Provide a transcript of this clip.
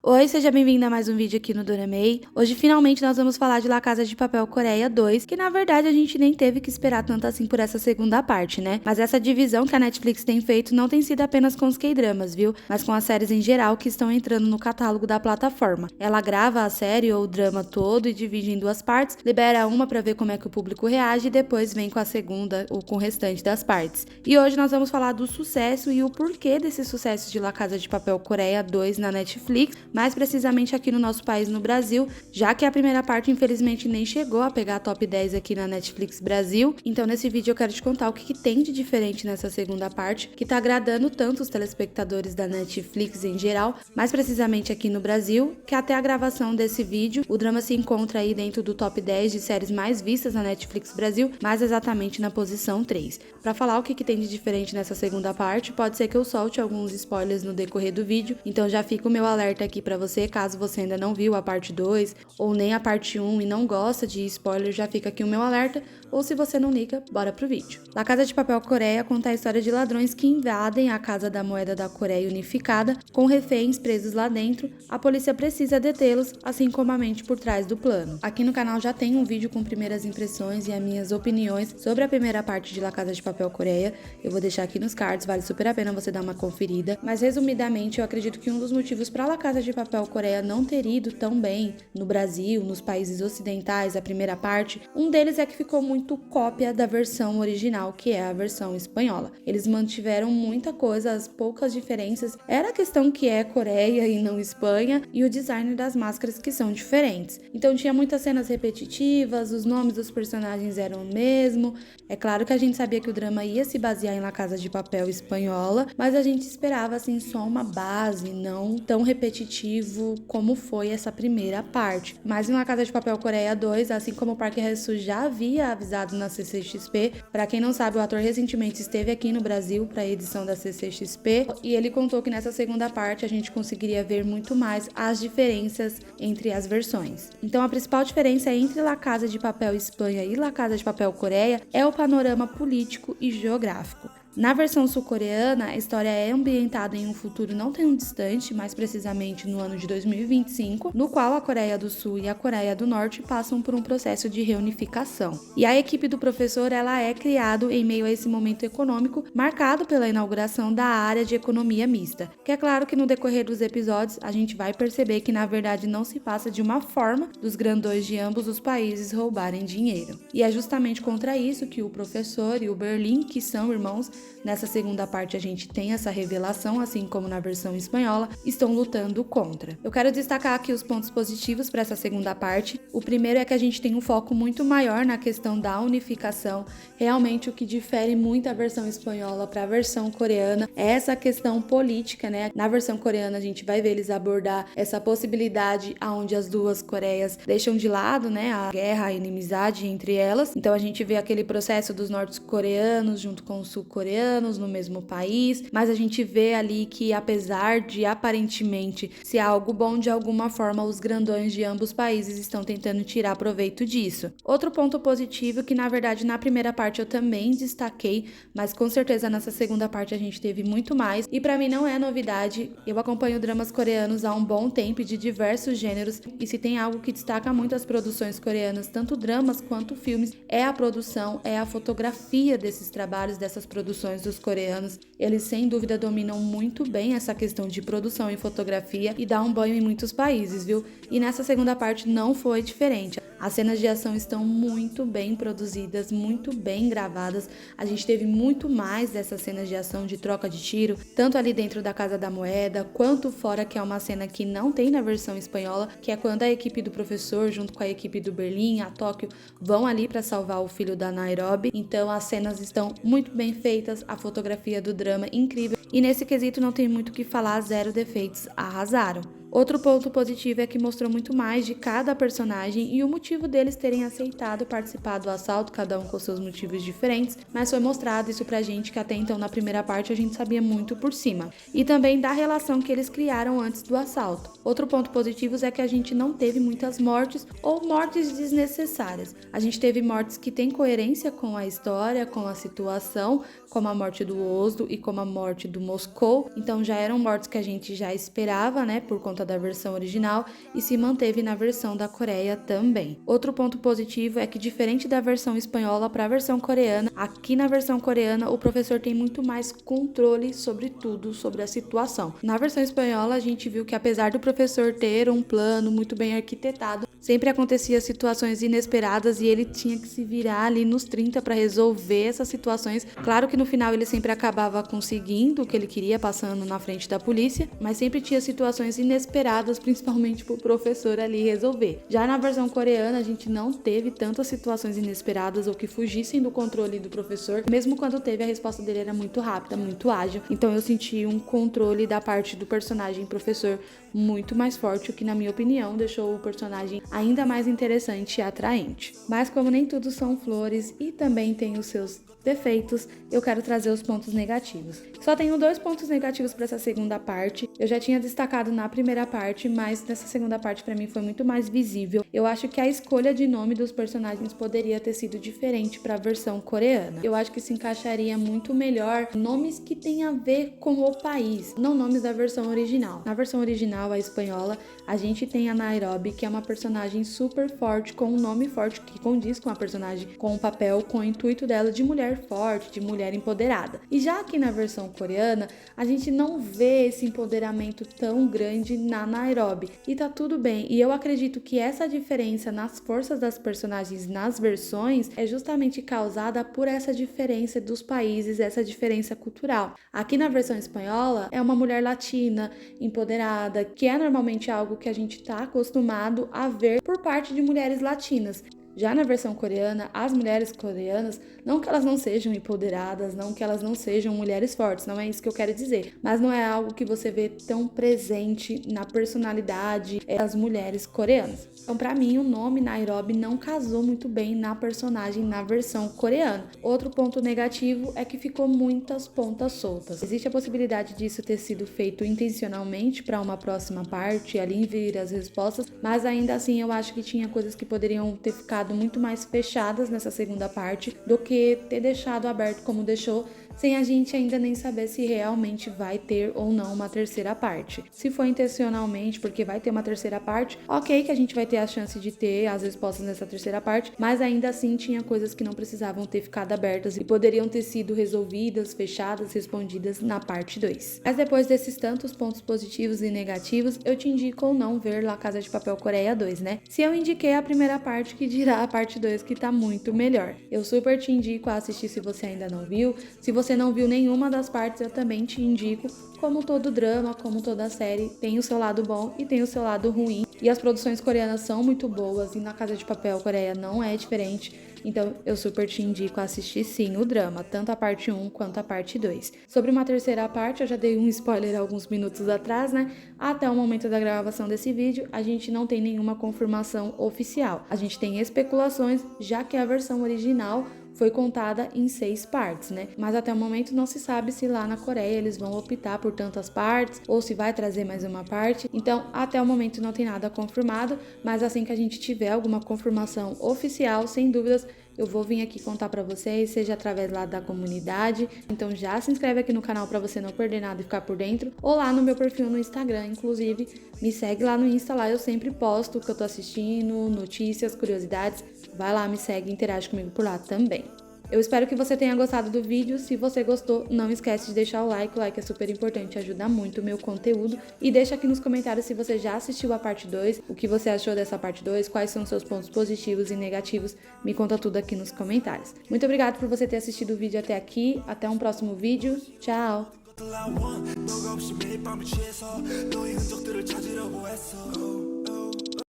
Oi, seja bem-vindo a mais um vídeo aqui no Doramei. Hoje, finalmente, nós vamos falar de La Casa de Papel Coreia 2, que na verdade a gente nem teve que esperar tanto assim por essa segunda parte, né? Mas essa divisão que a Netflix tem feito não tem sido apenas com os K-dramas, viu? Mas com as séries em geral que estão entrando no catálogo da plataforma. Ela grava a série ou o drama todo e divide em duas partes, libera uma pra ver como é que o público reage e depois vem com a segunda ou com o restante das partes. E hoje nós vamos falar do sucesso e o porquê desse sucesso de La Casa de Papel Coreia 2 na Netflix, mais precisamente aqui no nosso país, no Brasil, já que a primeira parte infelizmente nem chegou a pegar a top 10 aqui na Netflix Brasil. Então nesse vídeo eu quero te contar o que tem de diferente nessa segunda parte, que tá agradando tanto os telespectadores da Netflix em geral, mais precisamente aqui no Brasil, que até a gravação desse vídeo, o drama se encontra aí dentro do top 10 de séries mais vistas na Netflix Brasil, mais exatamente na posição 3. Para falar o que tem de diferente nessa segunda parte, pode ser que eu solte alguns spoilers no decorrer do vídeo, então já fica o meu alerta aqui para você, caso você ainda não viu a parte 2 ou nem a parte 1 e não gosta de spoiler, já fica aqui o meu alerta, ou se você não liga, bora pro vídeo. La Casa de Papel Coreia conta a história de ladrões que invadem a Casa da Moeda da Coreia Unificada, com reféns presos lá dentro. A polícia precisa detê-los, assim como a mente por trás do plano. Aqui no canal já tem um vídeo com primeiras impressões e as minhas opiniões sobre a primeira parte de La Casa de Papel Coreia. Eu vou deixar aqui nos cards, vale super a pena você dar uma conferida. Mas resumidamente, eu acredito que um dos motivos para La Casa de Papel Coreia não ter ido tão bem no Brasil, nos países ocidentais, a primeira parte, um deles é que ficou muito cópia da versão original, que é a versão espanhola. Eles mantiveram muita coisa, as poucas diferenças era a questão que é Coreia e não Espanha, e o design das máscaras que são diferentes. Então tinha muitas cenas repetitivas, os nomes dos personagens eram o mesmo. É claro que a gente sabia que o drama ia se basear em La Casa de Papel espanhola, mas a gente esperava assim só uma base, não tão repetitivo como foi essa primeira parte. Mas em La Casa de Papel Coreia 2, assim como o Park Hae-soo já havia avisado na CCXP, para quem não sabe, o ator recentemente esteve aqui no Brasil para a edição da CCXP e ele contou que nessa segunda parte a gente conseguiria ver muito mais as diferenças entre as versões. Então a principal diferença entre La Casa de Papel Espanha e La Casa de Papel Coreia é o panorama político e geográfico. Na versão sul-coreana, a história é ambientada em um futuro não tão distante, mais precisamente no ano de 2025, no qual a Coreia do Sul e a Coreia do Norte passam por um processo de reunificação. E a equipe do professor ela é criada em meio a esse momento econômico, marcado pela inauguração da área de economia mista, que é claro que no decorrer dos episódios a gente vai perceber que na verdade não se passa de uma forma dos grandões de ambos os países roubarem dinheiro. E é justamente contra isso que o professor e o Berlim, que são irmãos, nessa segunda parte a gente tem essa revelação, assim como na versão espanhola, estão lutando contra. Eu quero destacar aqui os pontos positivos para essa segunda parte. O primeiro é que a gente tem um foco muito maior na questão da unificação. Realmente o que difere muito a versão espanhola para a versão coreana é essa questão política, né? Na versão coreana a gente vai ver eles abordar essa possibilidade aonde as duas Coreias deixam de lado, né, a guerra, a inimizade entre elas. Então a gente vê aquele processo dos norte-coreanos junto com os sul-coreanos no mesmo país, mas a gente vê ali que apesar de aparentemente ser algo bom, de alguma forma os grandões de ambos países estão tentando tirar proveito disso. Outro ponto positivo que na verdade na primeira parte eu também destaquei, mas com certeza nessa segunda parte a gente teve muito mais, e pra mim não é novidade, eu acompanho dramas coreanos há um bom tempo de diversos gêneros, e se tem algo que destaca muito as produções coreanas, tanto dramas quanto filmes, é a produção, é a fotografia desses trabalhos, dessas produções dos coreanos. Eles sem dúvida dominam muito bem essa questão de produção e fotografia e dá um banho em muitos países, viu? E nessa segunda parte não foi diferente. As cenas de ação estão muito bem produzidas, muito bem gravadas. A gente teve muito mais dessas cenas de ação de troca de tiro, tanto ali dentro da Casa da Moeda, quanto fora, que é uma cena que não tem na versão espanhola, que é quando a equipe do professor, junto com a equipe do Berlim, a Tóquio, vão ali para salvar o filho da Nairobi. Então as cenas estão muito bem feitas, a fotografia do drama incrível, e nesse quesito não tem muito o que falar, zero defeitos, arrasaram. Outro ponto positivo é que mostrou muito mais de cada personagem e o motivo deles terem aceitado participar do assalto, cada um com seus motivos diferentes, mas foi mostrado isso pra gente que até então na primeira parte a gente sabia muito por cima. E também da relação que eles criaram antes do assalto. Outro ponto positivo é que a gente não teve muitas mortes ou mortes desnecessárias. A gente teve mortes que têm coerência com a história, com a situação, como a morte do Oslo e como a morte do Moscou. Então já eram mortes que a gente já esperava, né, por conta conta da versão original e se manteve na versão da Coreia também. Outro ponto positivo é que, diferente da versão espanhola para a versão coreana, aqui na versão coreana o professor tem muito mais controle sobre tudo, sobre a situação. Na versão espanhola a gente viu que, apesar do professor ter um plano muito bem arquitetado, sempre acontecia situações inesperadas e ele tinha que se virar ali nos 30 para resolver essas situações. Claro que no final ele sempre acabava conseguindo o que ele queria, passando na frente da polícia, mas sempre tinha situações inesperadas, principalmente pro professor ali resolver. Já na versão coreana a gente não teve tantas situações inesperadas ou que fugissem do controle do professor. Mesmo quando teve, a resposta dele era muito rápida, muito ágil. Então eu senti um controle da parte do personagem professor muito mais forte, o que, na minha opinião, deixou o personagem ainda mais interessante e atraente. Mas como nem tudo são flores e também tem os seus defeitos, eu quero trazer os pontos negativos. Só tenho 2 pontos negativos para essa segunda parte. Eu já tinha destacado na primeira parte, mas nessa segunda parte para mim foi muito mais visível. Eu acho que a escolha de nome dos personagens poderia ter sido diferente para a versão coreana. Eu acho que se encaixaria muito melhor nomes que têm a ver com o país, não nomes da versão original. Na versão original, a espanhola, a gente tem a Nairobi, que é uma personagem super forte, com um nome forte que condiz com a personagem, com o papel, com o intuito dela de mulher forte, de mulher empoderada. E já aqui na versão coreana, a gente não vê esse empoderamento tão grande na Nairobi. E tá tudo bem. E eu acredito que essa diferença nas forças das personagens nas versões é justamente causada por essa diferença dos países, essa diferença cultural. Aqui na versão espanhola, é uma mulher latina, empoderada, que é normalmente algo que a gente tá acostumado a ver por parte de mulheres latinas. Já na versão coreana, as mulheres coreanas, não que elas não sejam empoderadas, não que elas não sejam mulheres fortes, não é isso que eu quero dizer, mas não é algo que você vê tão presente na personalidade das mulheres coreanas. Então, pra mim, o nome Nairobi não casou muito bem na personagem na versão coreana. Outro ponto negativo é que ficou muitas pontas soltas. Existe a possibilidade disso ter sido feito intencionalmente para uma próxima parte, ali vir as respostas, mas ainda assim eu acho que tinha coisas que poderiam ter ficado muito mais fechadas nessa segunda parte do que ter deixado aberto como deixou, sem a gente ainda nem saber se realmente vai ter ou não uma terceira parte. Se for intencionalmente, porque vai ter uma terceira parte, ok, que a gente vai ter a chance de ter as respostas nessa terceira parte, mas ainda assim tinha coisas que não precisavam ter ficado abertas e poderiam ter sido resolvidas, fechadas, respondidas na parte 2. Mas depois desses tantos pontos positivos e negativos, eu te indico ou não ver La Casa de Papel Coreia 2, né? Se eu indiquei a primeira parte, que dirá a parte 2, que tá muito melhor. Eu super te indico a assistir se você ainda não viu. Se você não viu nenhuma das partes, eu também te indico. Como todo drama, como toda série, tem o seu lado bom e tem o seu lado ruim. E as produções coreanas são muito boas e na Casa de Papel Coreia não é diferente. Então eu super te indico a assistir sim o drama, tanto a parte 1 quanto a parte 2. Sobre uma terceira parte, eu já dei um spoiler alguns minutos atrás, né? Até o momento da gravação desse vídeo, a gente não tem nenhuma confirmação oficial. A gente tem especulações, já que a versão original foi contada em 6 partes, né? Mas até o momento não se sabe se lá na Coreia eles vão optar por tantas partes ou se vai trazer mais uma parte. Então, até o momento não tem nada confirmado, mas assim que a gente tiver alguma confirmação oficial, sem dúvidas, eu vou vir aqui contar pra vocês, seja através lá da comunidade. Então já se inscreve aqui no canal pra você não perder nada e ficar por dentro. Ou lá no meu perfil no Instagram, inclusive, me segue lá no Insta, lá eu sempre posto o que eu tô assistindo, notícias, curiosidades. Vai lá, me segue e interage comigo por lá também. Eu espero que você tenha gostado do vídeo. Se você gostou, não esquece de deixar o like é super importante, ajuda muito o meu conteúdo. E deixa aqui nos comentários se você já assistiu a parte 2, o que você achou dessa parte 2, quais são os seus pontos positivos e negativos, me conta tudo aqui nos comentários. Muito obrigada por você ter assistido o vídeo até aqui, até um próximo vídeo, tchau!